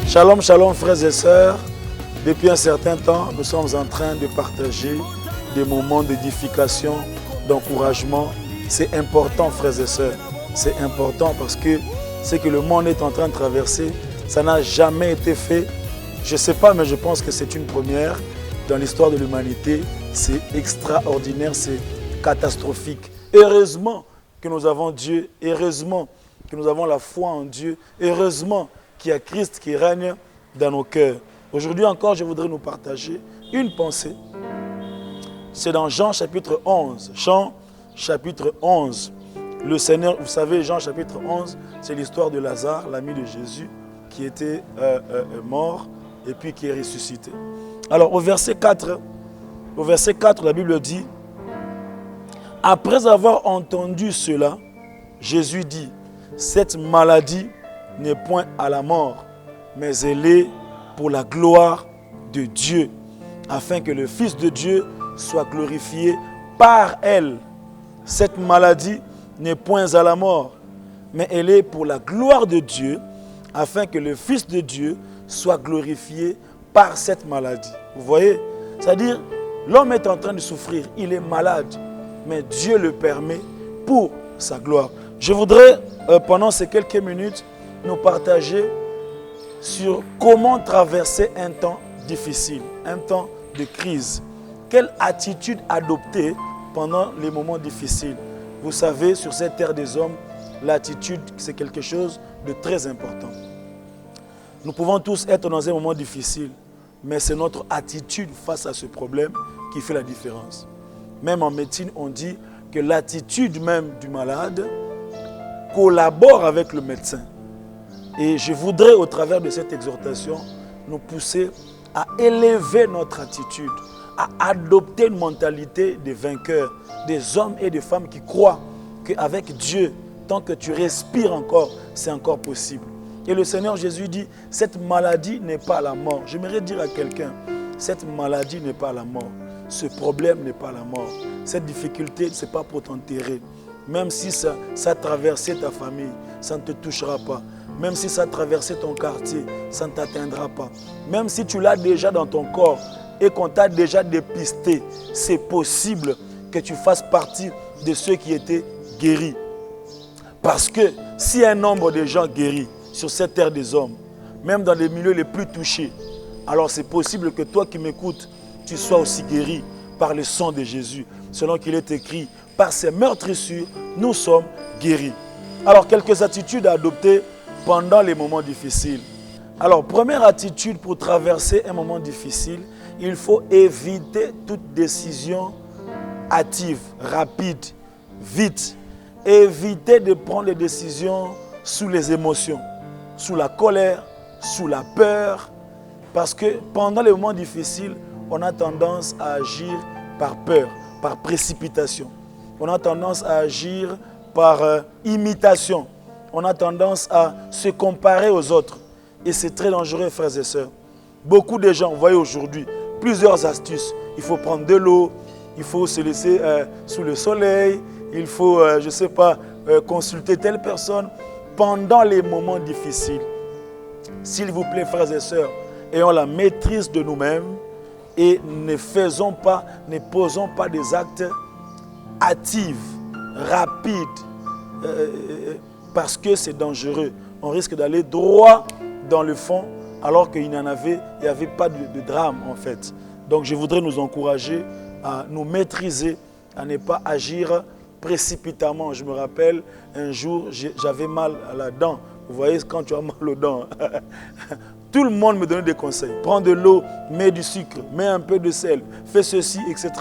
Shalom, shalom frères et sœurs. Depuis un certain temps, nous sommes en train de partager des moments d'édification, d'encouragement. C'est important frères et sœurs. C'est important parce que ce que le monde est en train de traverser, ça n'a jamais été fait. Je ne sais pas, mais je pense que c'est une première dans l'histoire de l'humanité. C'est extraordinaire, c'est catastrophique. Heureusement que nous avons Dieu, heureusement que nous avons la foi en Dieu, heureusement qu'il y a Christ qui règne dans nos cœurs. Aujourd'hui encore, je voudrais nous partager une pensée. C'est dans Jean chapitre 11. Jean chapitre 11. Le Seigneur, vous savez, Jean chapitre 11, c'est l'histoire de Lazare, l'ami de Jésus, qui était mort et puis qui est ressuscité. Alors au verset 4, la Bible dit, « Après avoir entendu cela, Jésus dit, « Cette maladie n'est point à la mort, mais elle est pour la gloire de Dieu, afin que le Fils de Dieu soit glorifié par elle. Cette maladie n'est point à la mort, mais elle est pour la gloire de Dieu, afin que le Fils de Dieu soit glorifié par cette maladie. » Vous voyez? C'est-à-dire, l'homme est en train de souffrir, il est malade, mais Dieu le permet pour sa gloire. Je voudrais, pendant ces quelques minutes, nous partager sur comment traverser un temps difficile, un temps de crise. Quelle attitude adopter pendant les moments difficiles? Vous savez, sur cette terre des hommes, l'attitude, c'est quelque chose de très important. Nous pouvons tous être dans un moment difficile, mais c'est notre attitude face à ce problème qui fait la différence. Même en médecine, on dit que l'attitude même du malade collabore avec le médecin. Et je voudrais, au travers de cette exhortation, nous pousser à élever notre attitude, à adopter une mentalité de vainqueurs, des hommes et des femmes qui croient qu'avec Dieu, tant que tu respires encore, c'est encore possible. Et le Seigneur Jésus dit, cette maladie n'est pas la mort. J'aimerais dire à quelqu'un, cette maladie n'est pas la mort. Ce problème n'est pas la mort. Cette difficulté, ce n'est pas pour t'enterrer. Même si ça a traversé ta famille, ça ne te touchera pas. Même si ça a traversé ton quartier, ça ne t'atteindra pas. Même si tu l'as déjà dans ton corps et qu'on t'a déjà dépisté, c'est possible que tu fasses partie de ceux qui étaient guéris. Parce que si un nombre de gens guéris sur cette terre des hommes, même dans les milieux les plus touchés, alors c'est possible que toi qui m'écoutes, tu sois aussi guéri par le sang de Jésus. Selon qu'il est écrit, par ses meurtrissures, nous sommes guéris. Alors, quelques attitudes à adopter pendant les moments difficiles. Alors, première attitude pour traverser un moment difficile, il faut éviter toute décision hâtive, rapide, vite. Éviter de prendre des décisions sous les émotions, sous la colère, sous la peur. Parce que pendant les moments difficiles, on a tendance à agir par peur, par précipitation. On a tendance à agir par imitation. On a tendance à se comparer aux autres. Et c'est très dangereux, frères et sœurs. Beaucoup de gens, vous voyez aujourd'hui, plusieurs astuces. Il faut prendre de l'eau, il faut se laisser sous le soleil, il faut, je ne sais pas, consulter telle personne. Pendant les moments difficiles, s'il vous plaît, frères et sœurs, ayons la maîtrise de nous-mêmes et ne posons pas des actes hâtifs, rapides, parce que c'est dangereux. On risque d'aller droit dans le fond alors qu'il n'y avait pas de drame en fait. Donc je voudrais nous encourager à nous maîtriser, à ne pas agir précipitamment. Je me rappelle, un jour, j'avais mal à la dent. Vous voyez, quand tu as mal aux dents, tout le monde me donnait des conseils. Prends de l'eau, mets du sucre, mets un peu de sel, fais ceci, etc.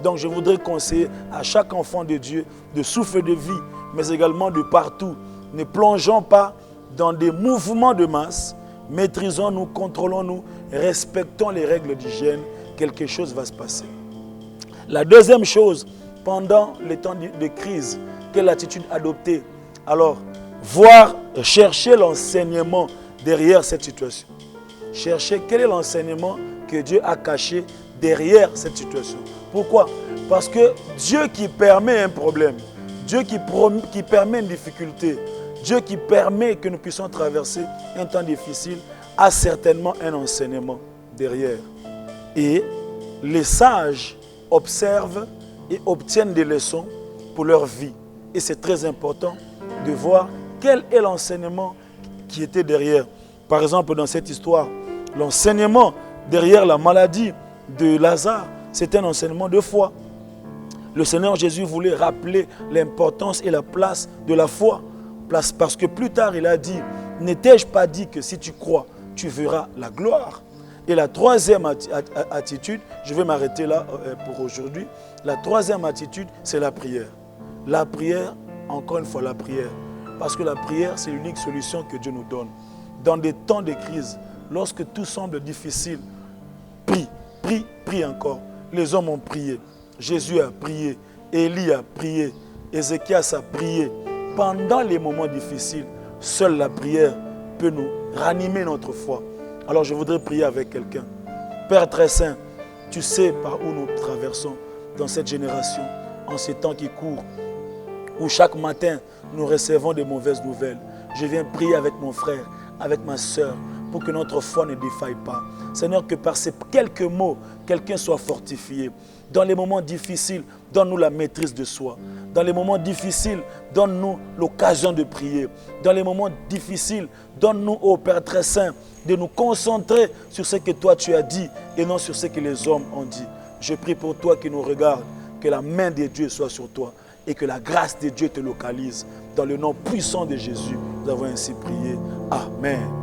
Donc je voudrais conseiller à chaque enfant de Dieu de souffle de vie, mais également de partout. Ne plongeons pas dans des mouvements de masse. Maîtrisons-nous, contrôlons-nous, respectons les règles d'hygiène. Quelque chose va se passer. La deuxième chose, pendant les temps de crise, quelle attitude adopter? Alors, chercher l'enseignement derrière cette situation. Chercher quel est l'enseignement que Dieu a caché derrière cette situation. Pourquoi? Parce que Dieu qui permet un problème, Dieu qui permet une difficulté, Dieu qui permet que nous puissions traverser un temps difficile, a certainement un enseignement derrière. Et les sages observent et obtiennent des leçons pour leur vie. Et c'est très important de voir quel est l'enseignement qui était derrière. Par exemple, dans cette histoire, l'enseignement derrière la maladie de Lazare, c'est un enseignement de foi. Le Seigneur Jésus voulait rappeler l'importance et la place de la foi. Parce que plus tard, il a dit, n'étais-je pas dit que si tu crois, tu verras la gloire? Et la troisième attitude, je vais m'arrêter là pour aujourd'hui, la troisième attitude, c'est la prière. La prière, encore une fois la prière. Parce que la prière, c'est l'unique solution que Dieu nous donne. Dans des temps de crise, lorsque tout semble difficile, prie, prie, prie encore. Les hommes ont prié. Jésus a prié. Élie a prié. Ézéchias a prié. Pendant les moments difficiles, seule la prière peut nous ranimer notre foi. Alors je voudrais prier avec quelqu'un. Père très saint, tu sais par où nous traversons dans cette génération, en ces temps qui courent, où chaque matin nous recevons de mauvaises nouvelles. Je viens prier avec mon frère, avec ma soeur, pour que notre foi ne défaille pas. Seigneur, que par ces quelques mots, quelqu'un soit fortifié. Dans les moments difficiles, donne-nous la maîtrise de soi. Dans les moments difficiles, donne-nous l'occasion de prier. Dans les moments difficiles, donne-nous, ô Père très saint, de nous concentrer sur ce que toi tu as dit et non sur ce que les hommes ont dit. Je prie pour toi qui nous regarde, que la main de Dieu soit sur toi et que la grâce de Dieu te localise. Dans le nom puissant de Jésus, nous avons ainsi prié. Amen.